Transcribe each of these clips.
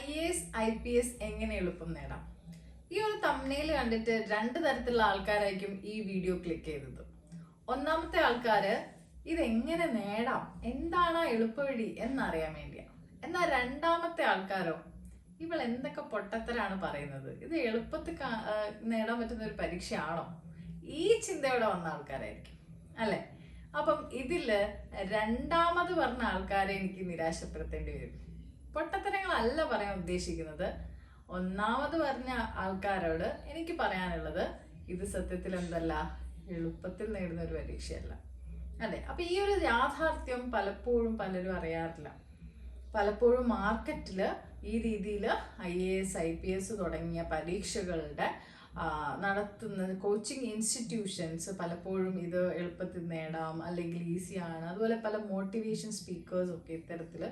IAS IPS എങ്ങനെ എളുപ്പം നേടാം? ഈ ഒരു തംബ്നെയിൽ കണ്ടിട്ട് രണ്ട് തരത്തിലുള്ള ആൾക്കാരായിരിക്കും ഈ വീഡിയോ ക്ലിക്ക് ചെയ്തത്. ഒന്നാമത്തെ ആൾക്കാര് ഇതെങ്ങനെ നേടാം, എന്താണ് എളുപ്പവഴി എന്നറിയാൻ വേണ്ടിയാണ്. എന്നാൽ രണ്ടാമത്തെ ആൾക്കാരോ ഇവൾ എന്തൊക്കെ പൊട്ടത്തരാണ് പറയുന്നത്, ഇത് എളുപ്പത്തിൽ നേടാൻ പറ്റുന്ന ഒരു പരീക്ഷയാണോ, ഈ ചിന്തയോടെ വന്ന ആൾക്കാരായിരിക്കും അല്ലെ. അപ്പം ഇതില് രണ്ടാമത് പറഞ്ഞ ആൾക്കാരെ എനിക്ക് നിരാശപ്പെടുത്തേണ്ടി വരും. പൊട്ടത്തരങ്ങളല്ല പറയാൻ ഉദ്ദേശിക്കുന്നത്. ഒന്നാമത് പറഞ്ഞ ആൾക്കാരോട് എനിക്ക് പറയാനുള്ളത്, ഇത് സത്യത്തിൽ എന്തല്ല, എളുപ്പത്തിൽ നേടുന്ന ഒരു പരീക്ഷയല്ല അല്ലെ. അപ്പൊ ഈ ഒരു യാഥാർത്ഥ്യം പലപ്പോഴും പലരും അറിയാറില്ല. പലപ്പോഴും മാർക്കറ്റില് ഈ രീതിയിൽ IAS IPS തുടങ്ങിയ പരീക്ഷകളുടെ നടത്തുന്ന കോച്ചിങ് ഇൻസ്റ്റിറ്റ്യൂഷൻസ് പലപ്പോഴും ഇത് എളുപ്പത്തിൽ നേടാം അല്ലെങ്കിൽ ഈസിയാണ്, അതുപോലെ പല മോട്ടിവേഷൻ സ്പീക്കേഴ്സ് ഒക്കെ ഇത്തരത്തിൽ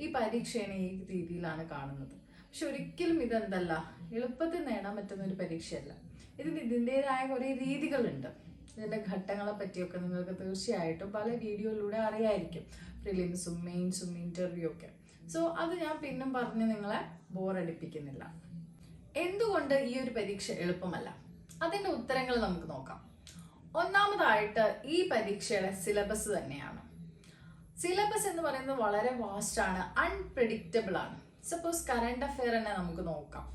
ഈ പരീക്ഷേനെ ഈ രീതിയിലാണ് കാണുന്നത്. പക്ഷെ ഒരിക്കലും ഇതെന്തല്ല, എളുപ്പത്തിൽ നേടാൻ പറ്റുന്ന ഒരു പരീക്ഷയല്ല. ഇതിൻ്റെതായ കുറേ രീതികളുണ്ട്. ഇതിൻ്റെ ഘട്ടങ്ങളെ പറ്റിയൊക്കെ നിങ്ങൾക്ക് തീർച്ചയായിട്ടും പല വീഡിയോയിലൂടെ അറിയായിരിക്കും, പ്രിലിംസും മെയിൻസും ഇന്റർവ്യൂ ഒക്കെ. സോ അത് ഞാൻ പിന്നും പറഞ്ഞ് നിങ്ങളെ ബോറടിപ്പിക്കുന്നില്ല. എന്തുകൊണ്ട് ഈ ഒരു പരീക്ഷ എളുപ്പമല്ല, അതിന്റെ ഉത്തരങ്ങൾ നമുക്ക് നോക്കാം. ഒന്നാമതായിട്ട് ഈ പരീക്ഷയുടെ സിലബസ് തന്നെയാണ്. സിലബസ് എന്ന് പറയുന്നത് വളരെ വാസ്റ്റ് ആണ്, അൺപ്രഡിക്റ്റബിൾ ആണ്. സപ്പോസ് കറണ്ട് അഫെയർ തന്നെ നമുക്ക് നോക്കാം.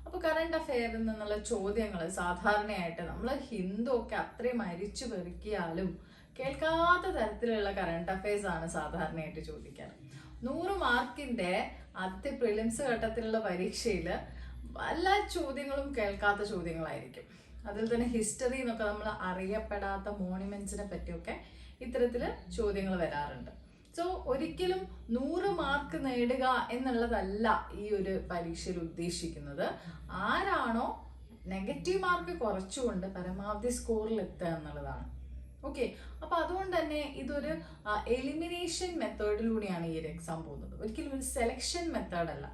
അപ്പൊ കറണ്ട് അഫെയറിൽ നിന്നുള്ള ചോദ്യങ്ങൾ സാധാരണയായിട്ട് നമ്മൾ ഹിന്ദു ഒക്കെ അത്രയും അരിച്ചു പെറുക്കിയാലും കേൾക്കാത്ത തരത്തിലുള്ള കറണ്ട് അഫെയർസ് ആണ് സാധാരണയായിട്ട് ചോദിക്കാറ്. 100 മാർക്കിന്റെ ആദ്യത്തെ പ്രിലിംസ് ഘട്ടത്തിലുള്ള പരീക്ഷയിൽ പല ചോദ്യങ്ങളും കേൾക്കാത്ത ചോദ്യങ്ങളായിരിക്കും. അതിൽ തന്നെ ഹിസ്റ്ററി എന്നൊക്കെ നമ്മൾ അറിയപ്പെടാത്ത മോണിമെന്റ്സിനെ പറ്റിയൊക്കെ ഇത്തരത്തില് ചോദ്യങ്ങൾ വരാറുണ്ട്. സോ ഒരിക്കലും 100 മാർക്ക് നേടുക എന്നുള്ളതല്ല ഈ ഒരു പരീക്ഷയിൽ ഉദ്ദേശിക്കുന്നത്. ആരാണോ നെഗറ്റീവ് മാർക്ക് കുറച്ചുകൊണ്ട് പരമാവധി സ്കോറിൽ എത്തുക എന്നുള്ളതാണ്. ഓക്കെ, അപ്പൊ അതുകൊണ്ട് തന്നെ ഇതൊരു എലിമിനേഷൻ മെത്തേഡിലൂടെയാണ് ഈ ഒരു എക്സാം പോകുന്നത്. ഒരിക്കലും ഒരു സെലക്ഷൻ മെത്തേഡ് അല്ല.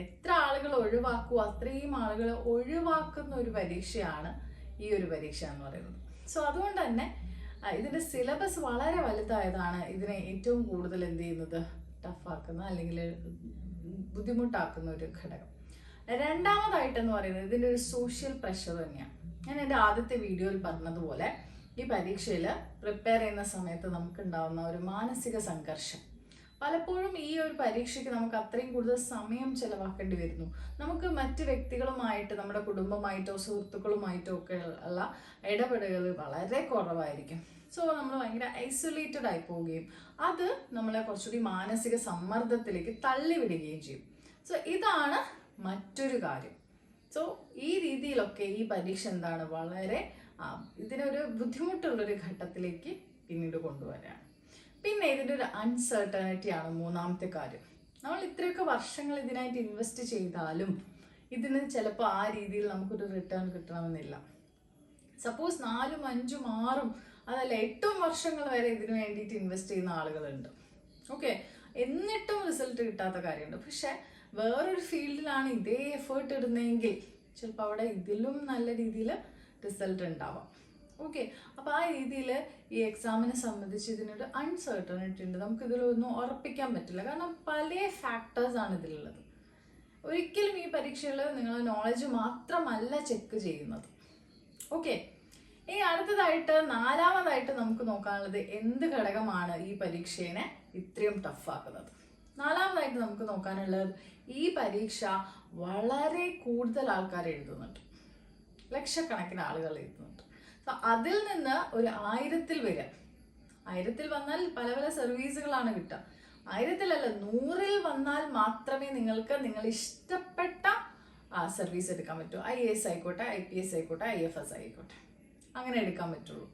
എത്ര ആളുകൾ ഒഴിവാക്കൂ അത്രയും ആളുകൾ ഒഴിവാക്കുന്ന ഒരു പരീക്ഷയാണ് ഈ ഒരു പരീക്ഷ എന്ന് പറയുന്നത്. സോ അതുകൊണ്ട് തന്നെ ഇതിന്റെ സിലബസ് വളരെ വലുതായതാണ് ഇതിനെ ഏറ്റവും കൂടുതൽ എന്ത് ചെയ്യുന്നത്, ടഫാക്കുന്ന അല്ലെങ്കിൽ ബുദ്ധിമുട്ടാക്കുന്ന ഒരു ഘടകം. രണ്ടാമതായിട്ടെന്ന് പറയുന്നത് ഇതിന്റെ ഒരു സോഷ്യൽ പ്രഷർ തന്നെയാണ്. ഞാൻ എൻ്റെ ആദ്യത്തെ വീഡിയോയിൽ പറഞ്ഞതുപോലെ ഈ പരീക്ഷയിൽ പ്രിപ്പയർ ചെയ്യുന്ന സമയത്ത് നമുക്ക് ഉണ്ടാവുന്ന ഒരു മാനസിക സംഘർഷം. പലപ്പോഴും ഈ ഒരു പരീക്ഷയ്ക്ക് നമുക്ക് അത്രയും കൂടുതൽ സമയം ചെലവാക്കേണ്ടി വരുന്നു. നമുക്ക് മറ്റ് വ്യക്തികളുമായിട്ട്, നമ്മുടെ കുടുംബമായിട്ടോ സുഹൃത്തുക്കളുമായിട്ടോ ഒക്കെ ഉള്ള ഇടപെടലുകൾ വളരെ കുറവായിരിക്കും. സോ നമ്മൾ ഭയങ്കര ഐസൊലേറ്റഡ് ആയി പോവുകയും അത് നമ്മളെ കുറച്ചുകൂടി മാനസിക സമ്മർദ്ദത്തിലേക്ക് തള്ളിവിടുകയും ചെയ്യും. സോ ഇതാണ് മറ്റൊരു കാര്യം. സോ ഈ രീതിയിലൊക്കെ ഈ പരീക്ഷ എന്താണ്, വളരെ ഇതിനൊരു ബുദ്ധിമുട്ടുള്ളൊരു ഘട്ടത്തിലേക്ക് പിന്നീട് കൊണ്ടുവരാണ്. പിന്നെ ഇതിൻ്റെ ഒരു അൺസർട്ടനിറ്റി ആണ് മൂന്നാമത്തെ കാര്യം. നമ്മൾ ഇത്രയൊക്കെ വർഷങ്ങൾ ഇതിനായിട്ട് ഇൻവെസ്റ്റ് ചെയ്താലും ഇതിന് ചിലപ്പോൾ ആ രീതിയിൽ നമുക്കൊരു റിട്ടേൺ കിട്ടണമെന്നില്ല. സപ്പോസ് 4, 5, 6 അതല്ല 8 വർഷങ്ങൾ വരെ ഇതിനു വേണ്ടിയിട്ട് ഇൻവെസ്റ്റ് ചെയ്യുന്ന ആളുകളുണ്ട്. ഓക്കെ, എന്നിട്ടും റിസൾട്ട് കിട്ടാത്ത കാര്യമുണ്ട്. പക്ഷെ വേറൊരു ഫീൽഡിലാണ് ഇതേ എഫേർട്ട് ഇടുന്നതെങ്കിൽ ചിലപ്പോൾ അവിടെ ഇതിലും നല്ല രീതിയിൽ റിസൾട്ട് ഉണ്ടാവാം. ഓക്കെ, അപ്പോൾ ആ രീതിയിൽ ഈ എക്സാമിനെ സംബന്ധിച്ച് ഇതിനൊരു അൺസർട്ടനിറ്റി ഉണ്ട്. നമുക്കിതിലൊന്നും ഉറപ്പിക്കാൻ പറ്റില്ല, കാരണം പല ഫാക്ടേഴ്സാണ് ഇതിലുള്ളത്. ഒരിക്കലും ഈ പരീക്ഷയിൽ നിങ്ങൾ നോളജ് മാത്രമല്ല ചെക്ക് ചെയ്യുന്നത്. ഓക്കെ, ഇനി അടുത്തതായിട്ട് നാലാമതായിട്ട് നമുക്ക് നോക്കാനുള്ളത് എന്ത് ഘടകമാണ് ഈ പരീക്ഷയെ ഇത്രയും ടഫാക്കുന്നത്. നാലാമതായിട്ട് നമുക്ക് നോക്കാനുള്ളത് ഈ പരീക്ഷ വളരെ കൂടുതൽ ആൾക്കാർ എഴുതുന്നുണ്ട്, ലക്ഷക്കണക്കിന് ആളുകൾ എഴുതുന്നുണ്ട്. അതിൽ നിന്ന് ഒരു 1000-ൽ വരിക, 1000-ൽ വന്നാൽ പല പല സർവീസുകളാണ് കിട്ടുക. 1000-ലല്ല 100-ൽ വന്നാൽ മാത്രമേ നിങ്ങൾക്ക് നിങ്ങൾ ഇഷ്ടപ്പെട്ട സർവീസ് എടുക്കാൻ പറ്റൂ. IAS ആയിക്കോട്ടെ, IPS ആയിക്കോട്ടെ, IFS ആയിക്കോട്ടെ, അങ്ങനെ എടുക്കാൻ പറ്റുള്ളൂ.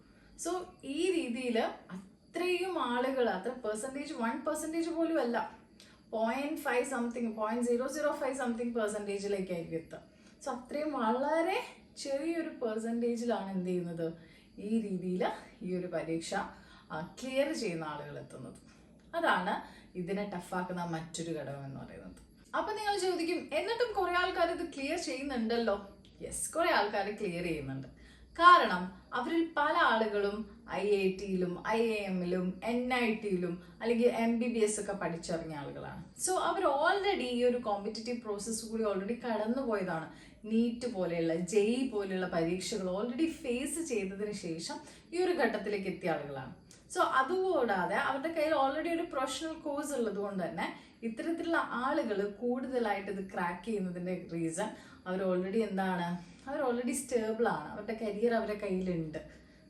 സോ ഈ രീതിയിൽ അത്രയും ആളുകൾ, അത്ര പെർസെൻറ്റേജ് 1% പോലും അല്ല, 0.5 സംതിങ് 0.005 സംതിങ് പെർസെൻറ്റേജിലേക്കായിരിക്കും എത്തുക. സോ അത്രയും വളരെ ചെറിയൊരു പെർസെൻറ്റേജിലാണ് എന്ത് ചെയ്യുന്നത്, ഈ രീതിയിൽ ഈ ഒരു പരീക്ഷ ക്ലിയർ ചെയ്യുന്ന ആളുകൾ എത്തുന്നത്. അതാണ് ഇതിനെ ടഫാക്കുന്ന മറ്റൊരു ഘടകം എന്ന് പറയുന്നത്. അപ്പൊ നിങ്ങൾ ചോദിക്കും, എന്നിട്ടും കുറെ ആൾക്കാർ ഇത് ക്ലിയർ ചെയ്യുന്നുണ്ടല്ലോ. യെസ്, കുറെ ആൾക്കാർ ക്ലിയർ ചെയ്യുന്നുണ്ട്. കാരണം അവരിൽ പല ആളുകളും IIT-യിലും IIM-ലും NIT-യിലും അല്ലെങ്കിൽ MBBS ഒക്കെ പഠിച്ചിറങ്ങിയ ആളുകളാണ്. സോ അവർ ഓൾറെഡി ഈ ഒരു കോമ്പറ്റേറ്റീവ് പ്രോസസ്സ് കൂടി ഓൾറെഡി കടന്നുപോയതാണ്. നീറ്റ് പോലെയുള്ള JEE പോലെയുള്ള പരീക്ഷകൾ ഓൾറെഡി ഫേസ് ചെയ്തതിന് ശേഷം ഈ ഒരു ഘട്ടത്തിലേക്ക് എത്തിയ ആളുകളാണ്. സോ അതുകൂടാതെ അവരുടെ കയ്യിൽ ഓൾറെഡി ഒരു പ്രൊഫഷണൽ കോഴ്സ് ഉള്ളത് കൊണ്ട് തന്നെ ഇത്തരത്തിലുള്ള ആളുകൾ കൂടുതലായിട്ട് ഇത് ക്രാക്ക് ചെയ്യുന്നതിൻ്റെ റീസൺ അവർ ഓൾറെഡി സ്റ്റേബിൾ ആണ്, അവരുടെ കരിയർ അവരുടെ കയ്യിലുണ്ട്.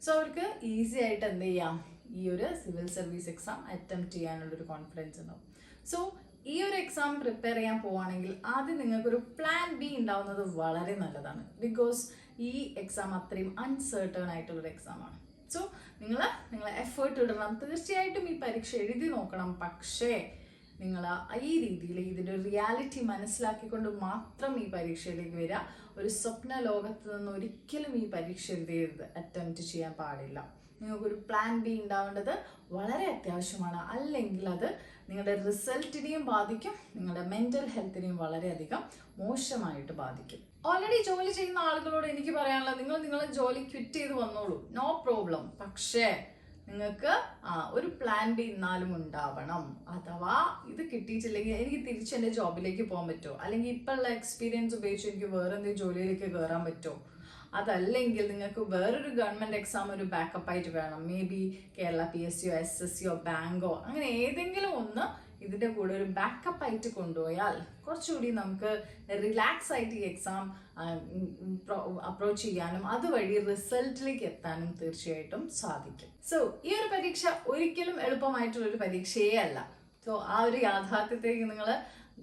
സോ അവർക്ക് ഈസി ആയിട്ട് എന്ത് ചെയ്യാം, ഈ ഒരു സിവിൽ സർവീസ് എക്സാം അറ്റംപ്റ്റ് ചെയ്യാനുള്ളൊരു കോൺഫിഡൻസ് ഉണ്ടാവും. സോ ഈ ഒരു എക്സാം പ്രിപ്പയർ ചെയ്യാൻ പോവുകയാണെങ്കിൽ ആദ്യം നിങ്ങൾക്കൊരു പ്ലാൻ ബി ഉണ്ടാവുന്നത് വളരെ നല്ലതാണ്. ബിക്കോസ് ഈ എക്സാം അത്രയും അൺസേർട്ടൺ ആയിട്ടുള്ളൊരു എക്സാമാണ്. സോ നിങ്ങൾ എഫേർട്ട് ഇടണം, തീർച്ചയായിട്ടും ഈ പരീക്ഷ എഴുതി നോക്കണം. പക്ഷേ നിങ്ങൾ ഈ രീതിയിൽ ഇതിൻ്റെ റിയാലിറ്റി മനസ്സിലാക്കിക്കൊണ്ട് മാത്രം ഈ പരീക്ഷയിലേക്ക് വരിക. ഒരു സ്വപ്ന ലോകത്ത് നിന്ന് ഒരിക്കലും ഈ പരീക്ഷ എഴുതിയത് അറ്റംപ്റ്റ് ചെയ്യാൻ പാടില്ല. നിങ്ങൾക്കൊരു പ്ലാൻ ബി ഉണ്ടാവേണ്ടത് വളരെ അത്യാവശ്യമാണ്. അല്ലെങ്കിൽ അത് നിങ്ങളുടെ റിസൾട്ടിനെയും ബാധിക്കും, നിങ്ങളുടെ മെൻ്റൽ ഹെൽത്തിനെയും വളരെയധികം മോശമായിട്ട് ബാധിക്കും. ഓൾറെഡി ജോലി ചെയ്യുന്ന ആളുകളോട് എനിക്ക് പറയാനുള്ളത്, നിങ്ങളെ ജോലി ക്വിറ്റ് ചെയ്ത് വന്നോളൂ, നോ പ്രോബ്ലം. പക്ഷേ നിങ്ങൾക്ക് ഒരു പ്ലാൻ ബി എന്നാലും ഉണ്ടാവണം. അഥവാ ഇത് കിട്ടിയിട്ടില്ലെങ്കിൽ എനിക്ക് തിരിച്ച് എൻ്റെ ജോബിലേക്ക് പോകാൻ പറ്റുമോ, അല്ലെങ്കിൽ ഇപ്പോഴുള്ള എക്സ്പീരിയൻസ് ഉപയോഗിച്ച് എനിക്ക് വേറെ എന്തെങ്കിലും ജോലിയിലേക്ക് കയറാൻ പറ്റുമോ, അതല്ലെങ്കിൽ നിങ്ങൾക്ക് വേറൊരു ഗവൺമെൻറ് എക്സാം ഒരു ബാക്കപ്പ് ആയിട്ട് വേണം. മേ ബി കേരള PSCയോ SSCയോ ബാങ്കോ അങ്ങനെ ഏതെങ്കിലും ഒന്ന് ഇതിൻ്റെ കൂടെ ഒരു ബാക്കപ്പ് ആയിട്ട് കൊണ്ടുപോയാൽ കുറച്ചുകൂടി നമുക്ക് റിലാക്സ് ആയിട്ട് ഈ എക്സാം അപ്രോച്ച് ചെയ്യാനും അതുവഴി റിസൾട്ടിലേക്ക് എത്താനും തീർച്ചയായിട്ടും സാധിക്കും. സോ ഈ ഒരു പരീക്ഷ ഒരിക്കലും എളുപ്പമായിട്ടുള്ളൊരു പരീക്ഷയേ അല്ല. സോ ആ ഒരു യാഥാർത്ഥ്യത്തേക്ക് നിങ്ങൾ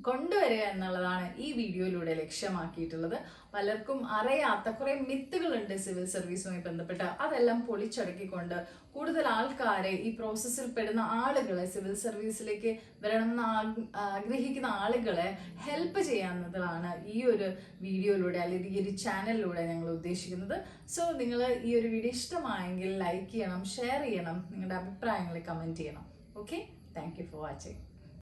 കൊണ്ടുവരിക എന്നുള്ളതാണ് ഈ വീഡിയോയിലൂടെ ലക്ഷ്യമാക്കിയിട്ടുള്ളത്. പലർക്കും അറിയാത്ത കുറേ മിത്തുകളുണ്ട് സിവിൽ സർവീസുമായി ബന്ധപ്പെട്ട്. അതെല്ലാം പൊളിച്ചടക്കിക്കൊണ്ട് കൂടുതൽ ആൾക്കാരെ, ഈ പ്രോസസ്സിൽ പെടുന്ന ആളുകളെ, സിവിൽ സർവീസിലേക്ക് വരണമെന്ന് ആഗ്രഹിക്കുന്ന ആളുകളെ ഹെൽപ്പ് ചെയ്യാവുന്നതാണ് ഈ ഒരു വീഡിയോയിലൂടെ അല്ലെങ്കിൽ ഈ ഒരു ചാനലിലൂടെ ഞങ്ങൾ ഉദ്ദേശിക്കുന്നത്. സോ നിങ്ങൾ ഈ ഒരു വീഡിയോ ഇഷ്ടമായെങ്കിൽ ലൈക്ക് ചെയ്യണം, ഷെയർ ചെയ്യണം, നിങ്ങളുടെ അഭിപ്രായങ്ങൾ കമൻറ്റ് ചെയ്യണം. Okay, thank you for watching.